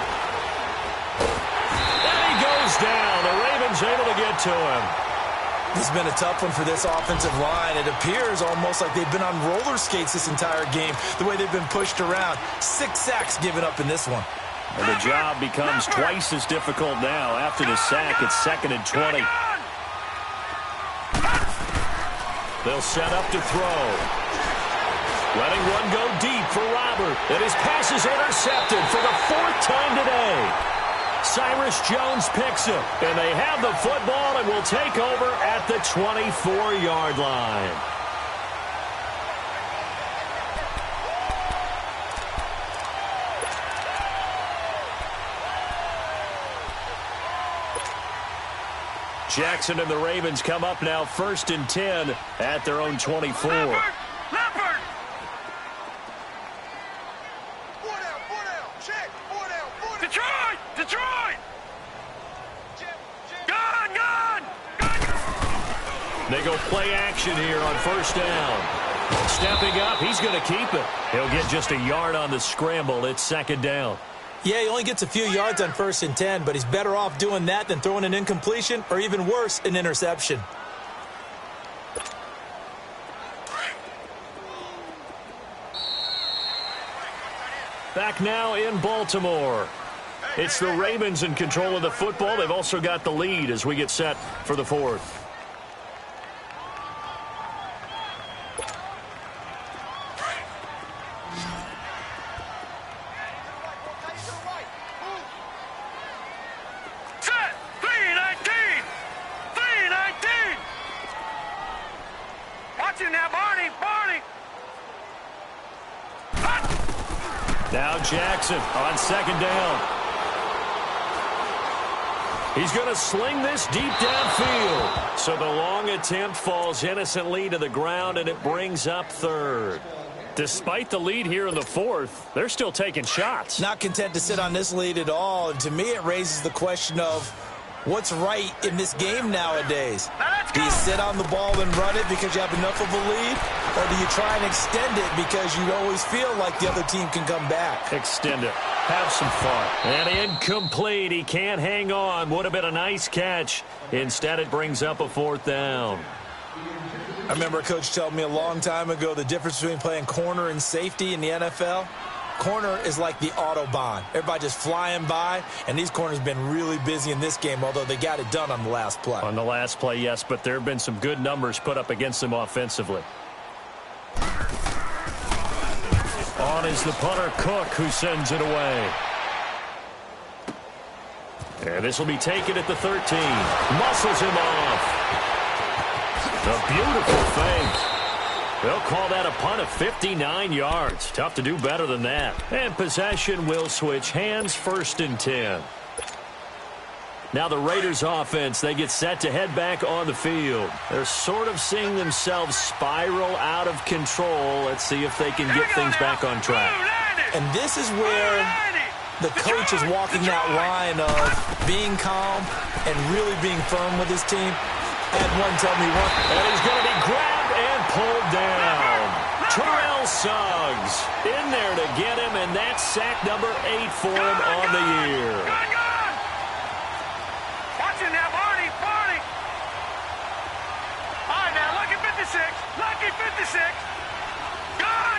And he goes down. The Ravens able to get to him. This has been a tough one for this offensive line. It appears almost like they've been on roller skates this entire game, the way they've been pushed around. 6 sacks given up in this one. And the job becomes twice as difficult now. After the sack, it's 2nd and 20. They'll set up to throw. Letting one go deep for Robert. And his pass is intercepted for the 4th time today. Cyrus Jones picks it, and they have the football and will take over at the 24-yard line. Jackson and the Ravens come up now 1st and 10 at their own 24. Leopard! Detroit! Detroit! Gun, gun! Gun, gun! They go play action here on first down. Stepping up, he's going to keep it. He'll get just a yard on the scramble. It's 2nd down. Yeah, he only gets a few yards on 1st and 10, but he's better off doing that than throwing an incompletion or even worse, an interception. Back now in Baltimore. It's the Ravens in control of the football. They've also got the lead as we get set for the 4th. Set! 3-19! 3-19! Watch him now, Barney! Barney! Now Jackson on 2nd down. He's going to sling this deep downfield. So the long attempt falls innocently to the ground, and it brings up 3rd. Despite the lead here in the 4th, they're still taking shots. Not content to sit on this lead at all. And to me, it raises the question of, What's right in this game nowadays? Do you sit on the ball and run it because you have enough of a lead? Or do you try and extend it because you always feel like the other team can come back? Extend it. Have some fun. And incomplete. He can't hang on. Would have been a nice catch. Instead, it brings up a 4th down. I remember a coach telling me a long time ago the difference between playing corner and safety in the NFL. Corner is like the Autobahn. Everybody just flying by, and these corners have been really busy in this game, although they got it done on the last play. On the last play, yes, but there have been some good numbers put up against them offensively. On is the punter, Cook, who sends it away. And this will be taken at the 13. Muscles him off. A beautiful fake. They'll call that a punt of 59 yards. Tough to do better than that. And possession will switch hands, 1st and 10. Now the Raiders offense, they get set to head back on the field. They're sort of seeing themselves spiral out of control. Let's see if they can get things back on track. And this is where the coach is walking that line of being calm and really being firm with his team. I had one tell me one. And he's going to be grabbed and pulled down. Terrell Suggs in there to get him, and that's sack number 8 for him on the year. Watching now, Barney. All right, now, lucky 56. Lucky 56. Gone.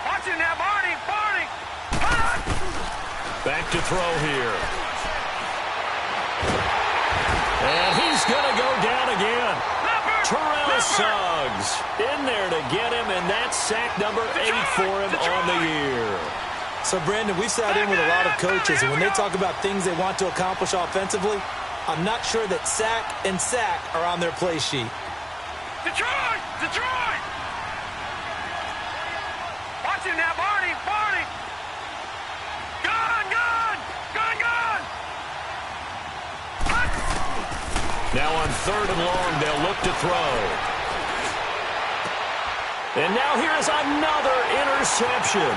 Watching now, Barney. Back to throw here. And he's going to go down again. Terrell Suggs in there to get him, and that's sack number 8 for him on the year. So, Brandon, we've sat in with a lot of coaches, and when they talk about things they want to accomplish offensively, I'm not sure that sack and sack are on their play sheet. Detroit! Watching now, Barney. Now on 3rd and long, they'll look to throw. And now here's another interception.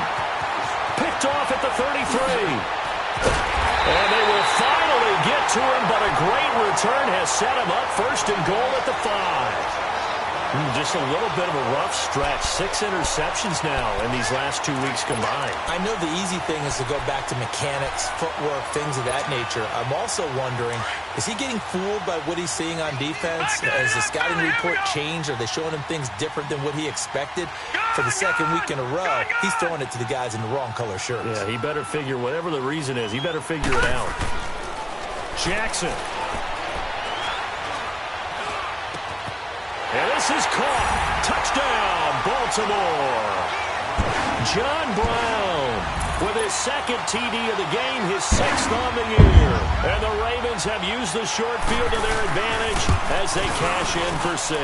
Picked off at the 33. And they will finally get to him, but a great return has set him up 1st and goal at the 5. Just a little bit of a rough stretch. 6 interceptions now in these last 2 weeks combined. I know the easy thing is to go back to mechanics, footwork, things of that nature. I'm also wondering, is he getting fooled by what he's seeing on defense? Has the scouting report changed? Are they showing him things different than what he expected? For the 2nd week in a row, he's throwing it to the guys in the wrong color shirts. Yeah, he better figure, whatever the reason is, he better figure it out. Jackson. And this is caught. Touchdown, Baltimore. John Brown with his 2nd TD of the game, his 6th on the year. And the Ravens have used the short field to their advantage as they cash in for 6.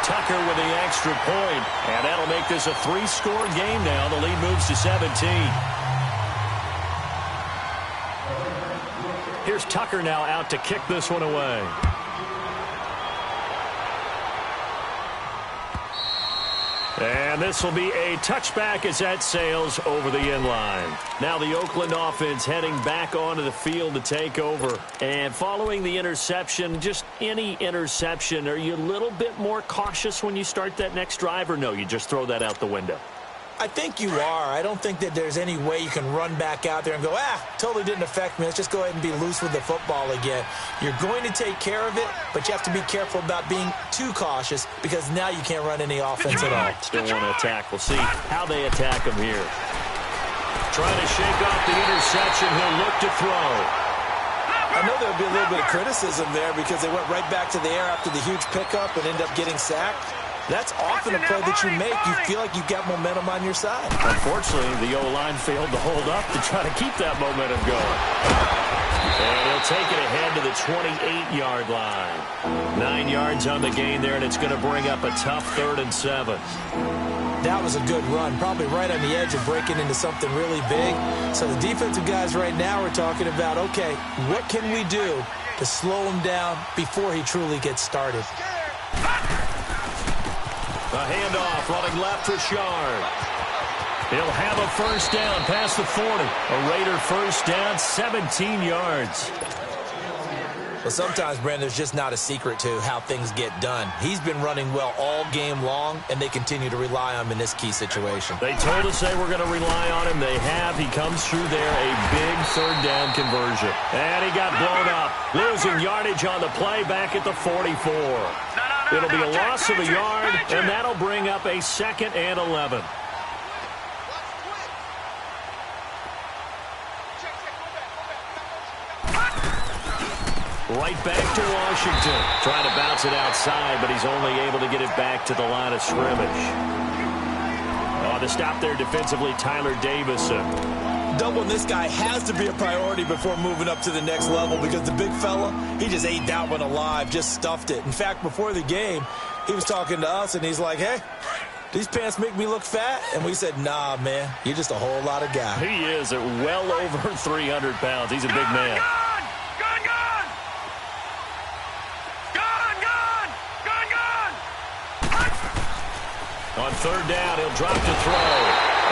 Tucker with the extra point, and that'll make this a 3-score game now. The lead moves to 17. Here's Tucker now out to kick this one away. And this will be a touchback as that sails over the end line. Now the Oakland offense heading back onto the field to take over. And following the interception, just any interception, are you a little bit more cautious when you start that next drive, or no, you just throw that out the window? I think you are. I don't think that there's any way you can run back out there and go, totally didn't affect me. Let's just go ahead and be loose with the football again. You're going to take care of it, but you have to be careful about being too cautious because now you can't run any offense at all. Still want to attack. We'll see how they attack him here. Trying to shake off the interception. He'll look to throw. I know there'll be a little bit of criticism there because they went right back to the air after the huge pickup and ended up getting sacked. That's often a play that you make. You feel like you've got momentum on your side. Unfortunately, the O-line failed to hold up to try to keep that momentum going. And he'll take it ahead to the 28-yard line. 9 yards on the gain there, and it's going to bring up a tough 3rd and 7. That was a good run, probably right on the edge of breaking into something really big. So the defensive guys right now are talking about, okay, what can we do to slow him down before he truly gets started? A handoff, running left for Shard. He'll have a first down past the 40. A Raider first down, 17 yards. Well, sometimes, Brandon, there's just not a secret to how things get done. He's been running well all game long, and they continue to rely on him in this key situation. They told us they were going to rely on him. They have. He comes through there, a big third down conversion. And he got blown up, losing yardage on the play back at the 44. It'll be a loss of a yard, and that'll bring up a 2nd and 11. Right back to Washington. Trying to bounce it outside, but he's only able to get it back to the line of scrimmage. Oh, the stop there defensively, Tyler Davison. Doubling this guy has to be a priority before moving up to the next level because the big fella, he just ate that one alive, just stuffed it. In fact, before the game, he was talking to us, and he's like, hey, these pants make me look fat? And we said, nah, man, you're just a whole lot of guy. He is at well over 300 pounds. He's a big man. On third down, he'll drop to throw.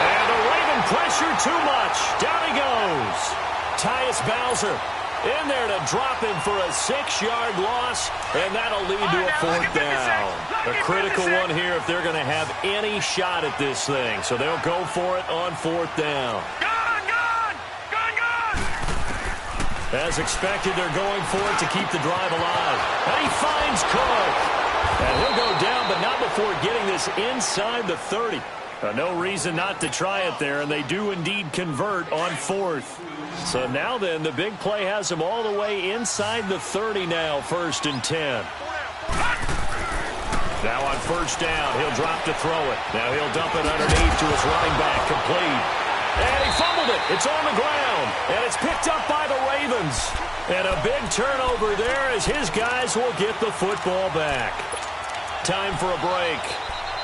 And the Raven pressure too much. Down he goes. Tyus Bowser in there to drop him for a 6-yard loss, and that'll lead to a 4th down. A critical one here if they're going to have any shot at this thing. So they'll go for it on 4th down. As expected, they're going for it to keep the drive alive. And he finds Cook. And he'll go down, but not before getting this inside the 30. No reason not to try it there, and they do indeed convert on 4th. So now then, the big play has him all the way inside the 30 now, 1st and 10. Now on first down, he'll drop to throw it. Now he'll dump it underneath to his running back, complete. And he fumbled it. It's on the ground, and it's picked up by the Ravens. And a big turnover there as his guys will get the football back. Time for a break.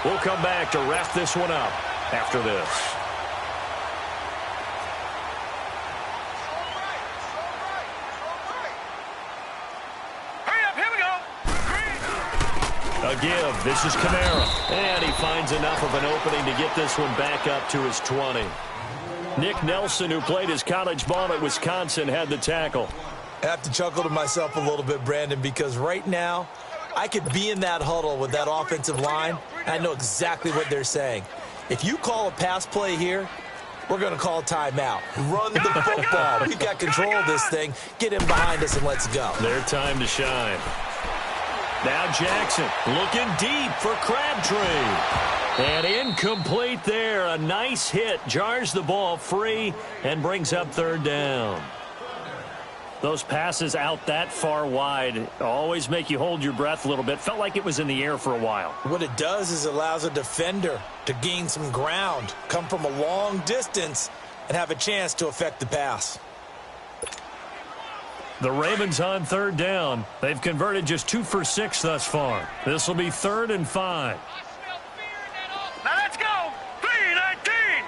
We'll come back to wrap this one up after this. Hurry up, here we go. A give. This is Kamara. And he finds enough of an opening to get this one back up to his 20. Nick Nelson, who played his college ball at Wisconsin, had the tackle. I have to chuckle to myself a little bit, Brandon, because right now I could be in that huddle with that offensive line, and I know exactly what they're saying. If you call a pass play here, we're going to call timeout. Run the football. We've got control of this thing. Get in behind us and let's go. Their time to shine. Now Jackson looking deep for Crabtree. And incomplete there. A nice hit. Jars the ball free and brings up 3rd down. Those passes out that far wide always make you hold your breath a little bit. Felt like it was in the air for a while. What it does is it allows a defender to gain some ground, come from a long distance, and have a chance to affect the pass. The Ravens on 3rd down. They've converted just 2 for 6 thus far. This will be 3rd and 5. Now let's go. 3-19.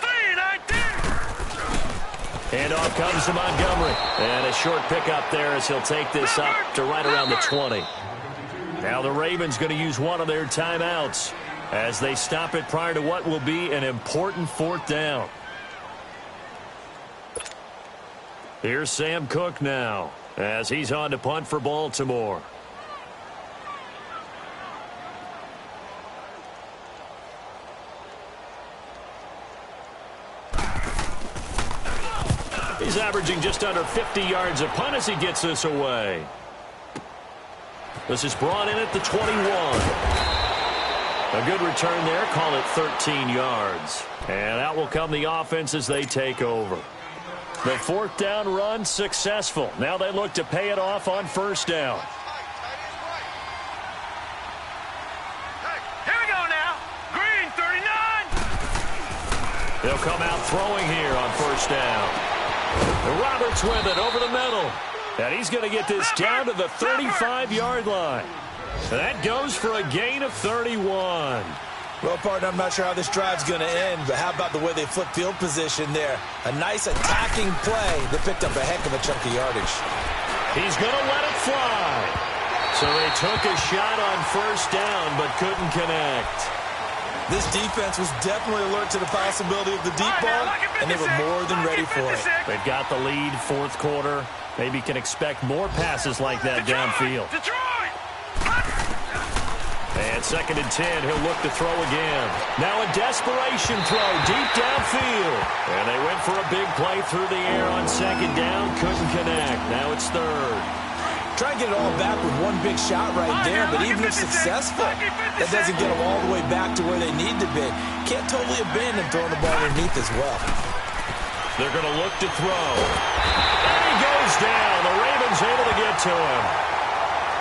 3-19. Handoff comes to Montgomery. And a short pickup there as he'll take this up to right around the 20. Now the Ravens going to use one of their timeouts as they stop it prior to what will be an important 4th down. Here's Sam Cook now as he's on to punt for Baltimore. He's averaging just under 50 yards a punt as he gets this away. This is brought in at the 21. A good return there. Call it 13 yards. And out will come the offense as they take over. The 4th down run successful. Now they look to pay it off on 1st down. Here we go now. Green, 39. They'll come out throwing here on 1st down. Roberts with it over the middle. And he's going to get this down to the 35-yard line. That goes for a gain of 31. Well, partner, I'm not sure how this drive's going to end, but how about the way they flip field position there? A nice attacking play that picked up a heck of a chunk of yardage. He's going to let it fly. So they took a shot on 1st down but couldn't connect. This defense was definitely alert to the possibility of the deep ball, and they were more than ready for it. They've got the lead, fourth quarter. Maybe can expect more passes like that downfield. And 2nd and 10, he'll look to throw again. Now a desperation throw deep downfield. And they went for a big play through the air on 2nd down. Couldn't connect. Now it's 3rd. Try and get it all back with one big shot right there, but even if successful, that doesn't get them all the way back to where they need to be. Can't totally abandon throwing the ball underneath as well. They're going to look to throw. And he goes down. The Ravens able to get to him.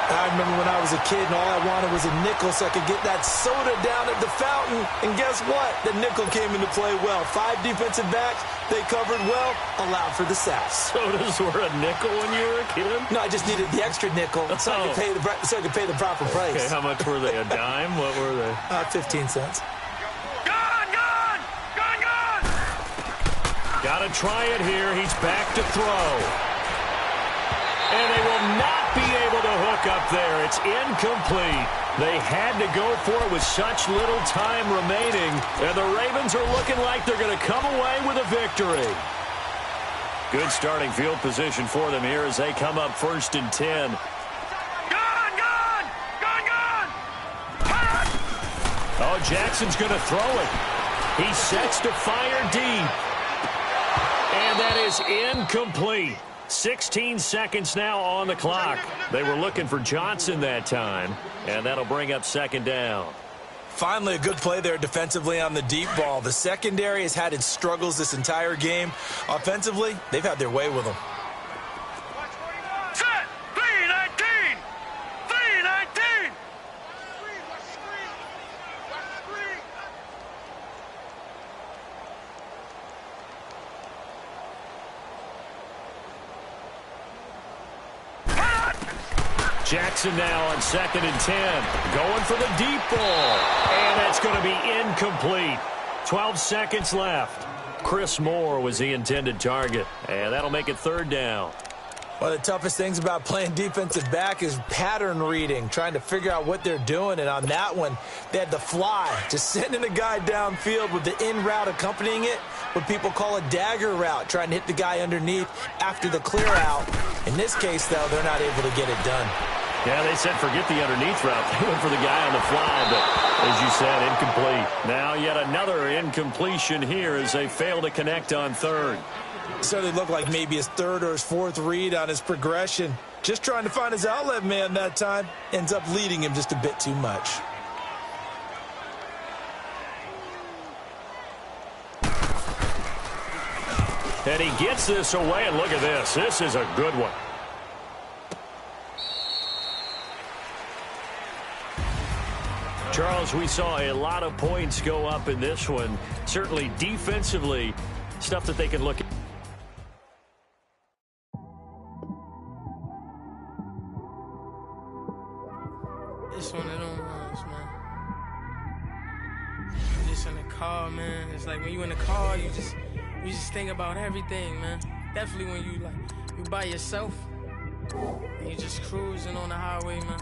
I remember when I was a kid and all I wanted was a nickel so I could get that soda down at the fountain. And guess what? The nickel came into play well. 5 defensive backs, they covered well, allowed for the sacks. Sodas were a nickel when you were a kid? No, I just needed the extra nickel so I could pay the proper price. Okay, how much were they? A dime? What were they? 15 cents. Gone! Got to try it here. He's back to throw. And they will not be able to hook up there. It's incomplete. They had to go for it with such little time remaining. And the Ravens are looking like they're going to come away with a victory. Good starting field position for them here as they come up 1st and 10. Gone! Oh, Jackson's going to throw it. He sets to fire deep. And that is incomplete. 16 seconds now on the clock. They were looking for Johnson that time, and that'll bring up 2nd down. Finally, a good play there defensively on the deep ball. The secondary has had its struggles this entire game. Offensively, they've had their way with them. Set! 3-19! 3-19! Jackson now on 2nd and 10. Going for the deep ball. And that's going to be incomplete. 12 seconds left. Chris Moore was the intended target. And that'll make it 3rd down. One of the toughest things about playing defensive back is pattern reading, trying to figure out what they're doing. And on that one, they had the fly, just sending a guy downfield with the in route accompanying it, what people call a dagger route, trying to hit the guy underneath after the clear out. In this case, though, they're not able to get it done. Yeah, they said forget the underneath route. They went for the guy on the fly, but as you said, incomplete. Now yet another incompletion here as they fail to connect on 3rd. Certainly looked like maybe his 3rd or his 4th read on his progression. Just trying to find his outlet man that time. Ends up leading him just a bit too much. And he gets this away, and look at this. This is a good one. Charles, we saw a lot of points go up in this one. Certainly defensively, stuff that they can look at. It's one of them ones, man. Just in the car, man. It's like when you in the car, you just think about everything, man. Definitely when you by yourself and you just cruising on the highway, man.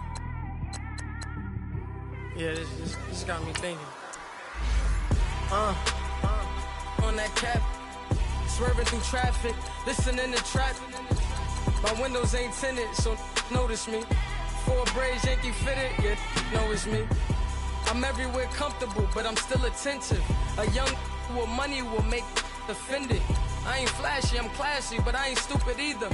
Yeah, this got me thinking. On that cap, swerving through traffic, listening to trap. My windows ain't tinted, so notice me. 4 braids, Yankee fitted, yeah, know it's me. I'm everywhere comfortable, but I'm still attentive. A young with money will make offended. I ain't flashy, I'm classy, but I ain't stupid either.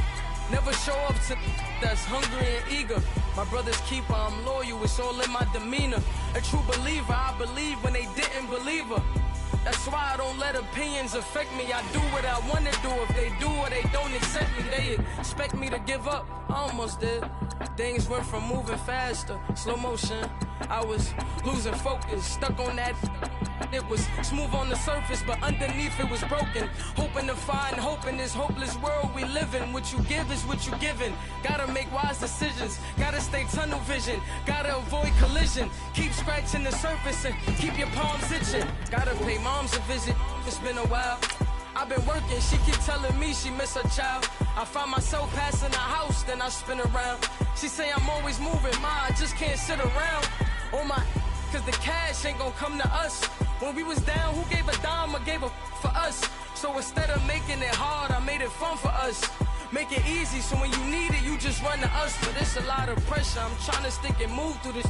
Never show up to that's hungry and eager. My brother's keeper, I'm loyal, it's all in my demeanor. A true believer, I believe when they didn't believe her. That's why I don't let opinions affect me. I do what I want to do. If they do or they don't accept me, they expect me to give up. I almost did. Things went from moving faster, slow motion. I was losing focus, stuck on that. It was smooth on the surface, but underneath it was broken. Hoping to find hope in this hopeless world we live in. What you give is what you given. Gotta make wise decisions. Gotta stay tunnel vision. Gotta avoid collision. Keep scratching the surface and keep your palms itching. Gotta pay moms a visit. It's been a while. I've been working, she keep telling me she miss her child. I find myself passing the house, then I spin around. She say I'm always moving, ma, I just can't sit around. Oh my, cause the cash ain't gonna come to us. When we was down, who gave a dime or gave a for us? So instead of making it hard, I made it fun for us. Make it easy, so when you need it, you just run to us. But it's a lot of pressure, I'm trying to stick and move through this.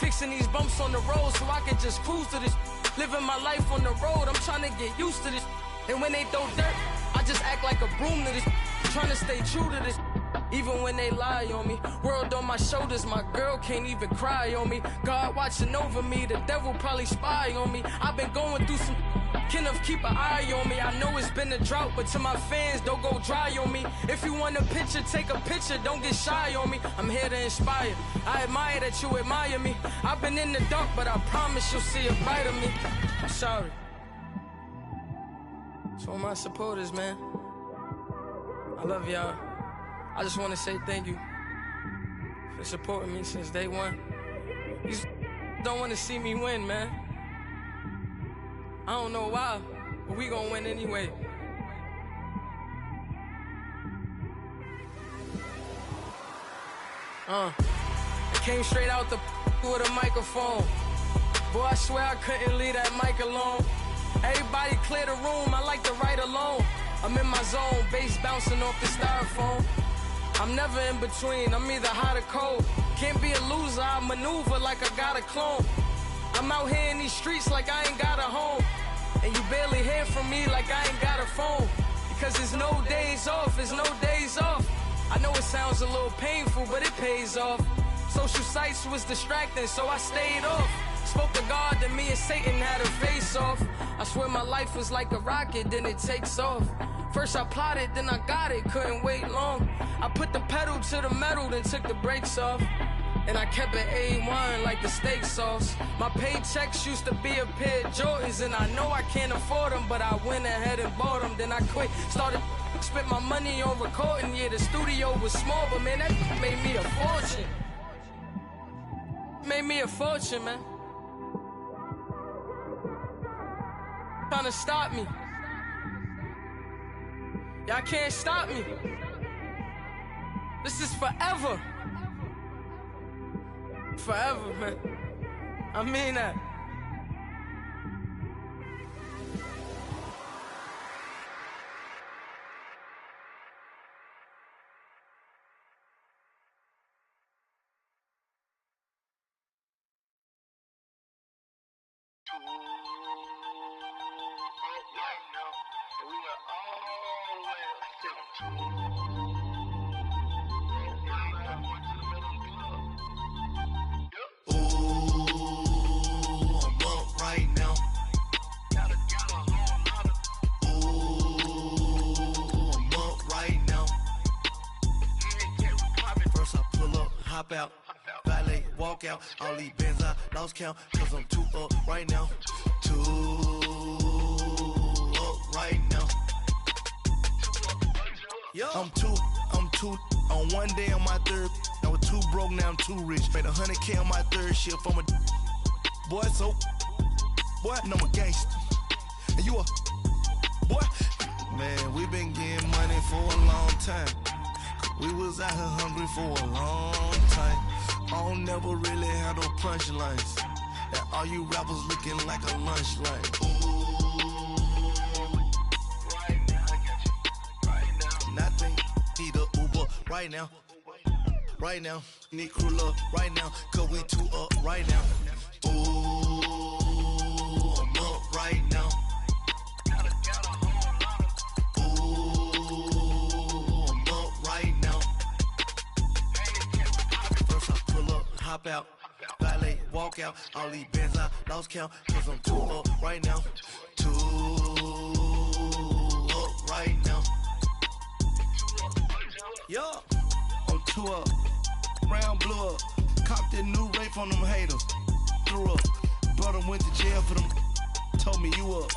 Fixing these bumps on the road so I can just cruise to this. Living my life on the road, I'm trying to get used to this. And when they throw dirt, I just act like a broom to this. Trying to stay true to this. Even when they lie on me, world on my shoulders, my girl can't even cry on me. God watching over me, the devil probably spy on me. I've been going through some, Kenneth keep an eye on me. I know it's been a drought, but to my fans, don't go dry on me. If you want a picture, take a picture, don't get shy on me. I'm here to inspire, I admire that you admire me. I've been in the dark, but I promise you'll see a brighter me. I'm sorry. To all my supporters, man, I love y'all. I just want to say thank you for supporting me since day one. You just don't want to see me win, man. I don't know why, but we gonna win anyway. I came straight out the with a microphone. Boy, I swear I couldn't leave that mic alone. Everybody clear the room, I like to write alone. I'm in my zone, bass bouncing off the styrofoam. I'm never in between, I'm either hot or cold. Can't be a loser, I maneuver like I got a clone. I'm out here in these streets like I ain't got a home. And you barely hear from me like I ain't got a phone. Because there's no days off, there's no days off. I know it sounds a little painful, but it pays off. Social sites was distracting, so I stayed off. Spoke to God, then me and Satan had a face off. I swear my life was like a rocket, then it takes off. First I plotted, then I got it, couldn't wait long. I put the pedal to the metal, then took the brakes off. And I kept it A1 like the steak sauce. My paychecks used to be a pair of Jordans, and I know I can't afford them, but I went ahead and bought them. Then I quit, started spent my money on recording. Yeah, the studio was small, but man, that made me a fortune. Made me a fortune, man. Trying to stop me. Y'all can't stop me. This is forever. Forever, man. I mean that. Hop out, valet, walk out. All these bands I lost count, cause I'm too up right now. Too up right now. I'm too on one day on my third. I was too broke, now I'm too rich. Made 100K on my third shift from a boy, so boy, no, I'm a gangster. And you a boy, man, we been getting money for a long time. We was out here hungry for a long time. I don't never really have no punchlines. And all you rappers looking like a lunch line. Ooh, right now, I got you. Right now. Nothing, need a Uber right now. Right now, need crew love right now. Cause we too up right now. Ooh, I'm up right now. Hop out, valet, walk out. All these bands I lost count, cause I'm too up right now. Too up right now. Yo, I'm too up. Round blew up. Copped that new rape from them haters. Threw up. Brother went to jail for them. Told me you up.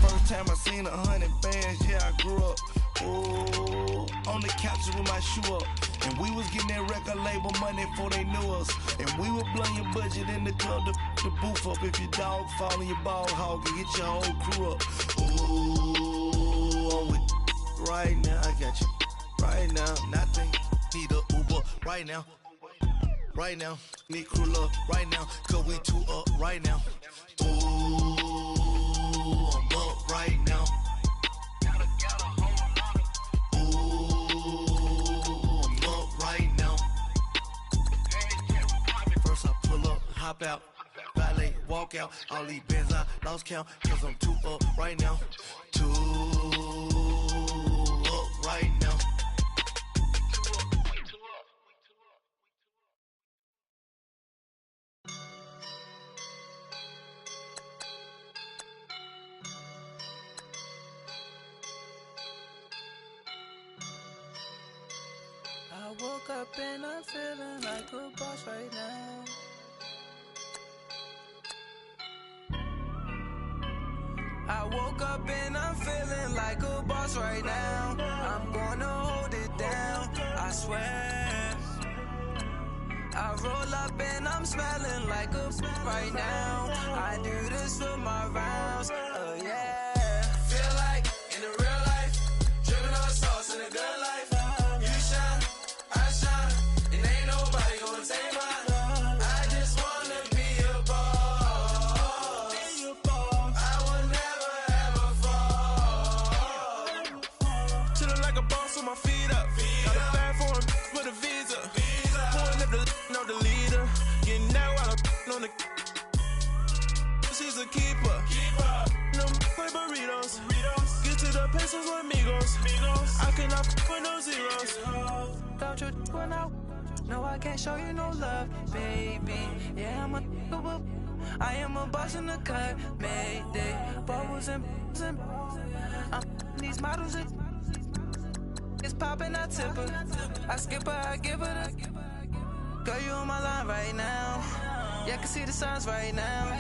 First time I seen 100 bands, yeah, I grew up. Oh, on the couch with my shoe up. And we was getting that record label money before they knew us. And we would blow your budget in the club to boof up. If your dog fall in your ball hog and get your whole crew up. Ooh, I'm with right now, I got you. Right now, nothing, need a Uber right now. Right now, need crew love right now. Cause we too up right now. Ooh. I'm up right now. Hop out, valet, walk out. All these bands I lost count, cause I'm too up right now. Too up right now. I woke up and I'm feeling like a boss right now. I woke up and I'm feeling like a boss right now. I'm gonna hold it down, I swear. I roll up and I'm smelling like a right now. I do this for my rounds, oh yeah. Feel like in the real life, dripping on sauce in the good life. You shine, I shine, and ain't nobody gonna take mine. I just wanna be a boss. I will never ever fall. Chillin' like a boss with my feet up. Got a bag for him with a visa. Pulling up the leader. Getting that while I'm on the. She's a keeper. No play burritos. Get to the pesos with amigos. I cannot with no zeros. Don't you run out? No, I can't show you no love, baby. Yeah, I am a boss in the cut, Mayday. Bubbles and I'm these models. It's popping, I tip her. I skip her, I give her the. Girl, you on my line right now. Yeah, I can see the signs right now.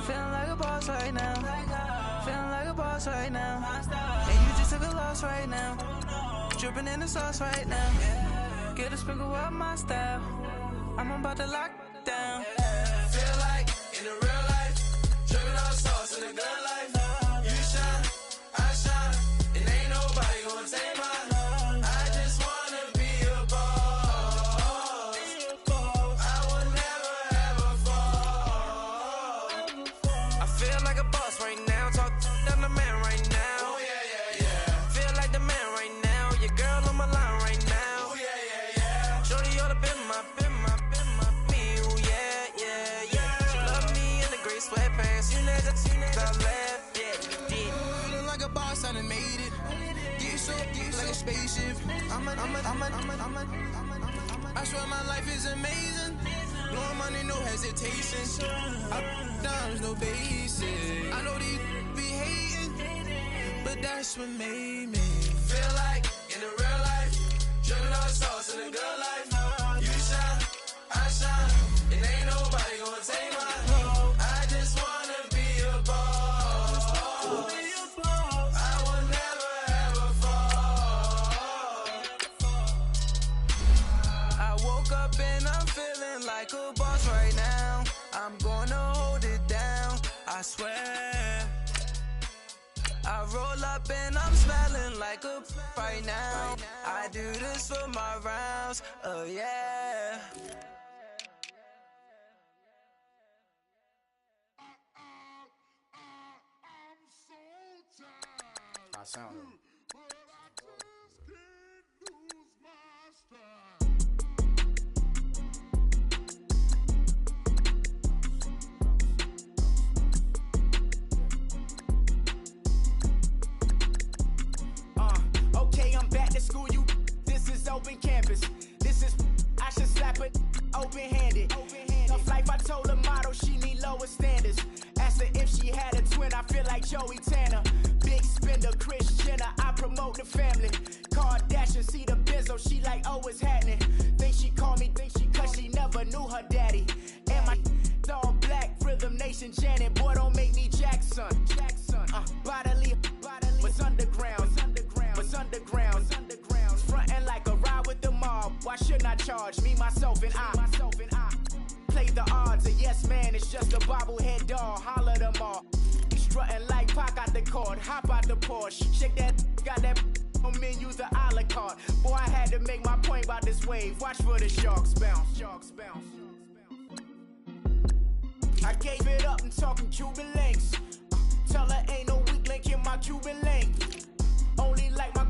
Feeling like a boss right now. Feeling like a boss right now. And you just took a loss right now. Dripping in the sauce right now. Get a sprinkle up my style. I'm about to lock down. Feel like in the real life, dripping on sauce in the good life. You shine, I shine, and ain't nobody gonna take mine. I just wanna be a boss. I will never ever fall. I feel like a boss right now. Talk down the man right now. Oh yeah, yeah, yeah. Feel like the man right now. Your girl on my line right now. Oh yeah, yeah, yeah. Shorty all up in my me. Oh yeah, yeah, yeah. She love me in the gray sweatpants. You never left, yeah. Feeling like a boss, I done made it. Get so like a spaceship. I swear my life is amazing. Blowing money, no hesitation. Up, downs, no basic. I know these be hating, but that's what made me feel like in the real life, dripping on sauce in the good life. You shine, I shine, and ain't nobody gonna take mine. I just wanna be a boss. I will never ever fall. I woke up and I'm feeling like a boss right now. I'm gonna hold it down, I swear. I roll up and I'm smelling like a right now. I do this for my rounds, oh yeah. I sound it. Okay, I'm back to school, you. This is open campus. This is, I should slap it open-handed. Tough life, I told her motto, she need lower standards. Asked her if she had a twin, I feel like Joey Tanner. Big spender, Kris Jenner, I promote the family. Kardashian, see the Benzo, she like, oh, it's happening. Think she called me, cause she never knew her daddy. And my all black, Rhythm Nation, Janet, boy, don't make me Jackson. Bodily, what's underground, what's underground, frontin' like a ride with the mob. Why shouldn't I charge me, myself, and I? Play the odds, a yes man, it's just a bobblehead doll. Holler them all. Strutting like Pac out the court, hop out the Porsche. Shake that, got that on menu, the a la carte. Boy, I had to make my point about this wave. Watch for the sharks bounce. I gave it up and talking Cuban links. Tell her ain't no weak link in my Cuban link. Only like my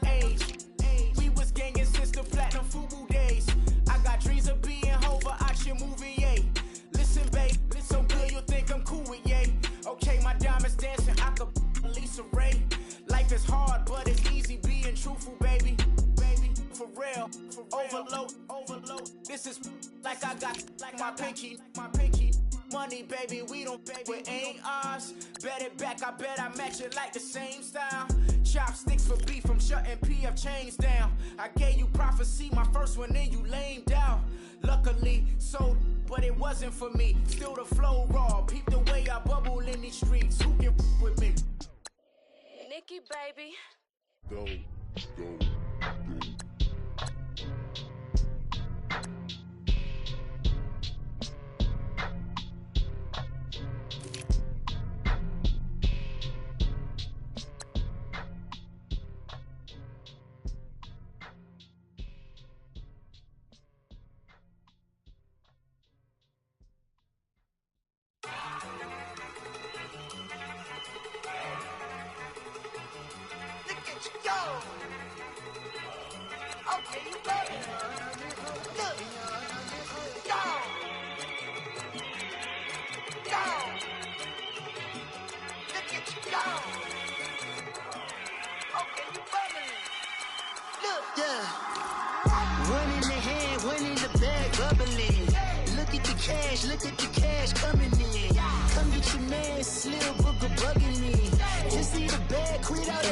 age. We was gangin' since the platinum FUBU days. I got dreams of being Hova, action movie, yay. Listen, babe, so good you'll think I'm cool with yay. Okay, my diamonds dancing, I could Lisa Ray. Life is hard, but it's easy being truthful, baby. For real, overload. This is like I got like my pinky. Money, baby, we don't pay, it ain't ours. Bet it back, I bet I match it like the same style. Chopsticks for beef from shutting PF chains down. I gave you prophecy, my first one, then you lamed out. Luckily, sold, but it wasn't for me. Still the flow raw, peep the way I bubble in these streets. Who can with me? Nikki, baby. Go. Okay, you ready? Look. Go. Look at you go. Okay, you bubbling. Look. Yeah. One in the hand, one in the bag, bubbling. Look at the cash coming in. Come get your man, Slim Booger bugging me. Just see the bag, quit out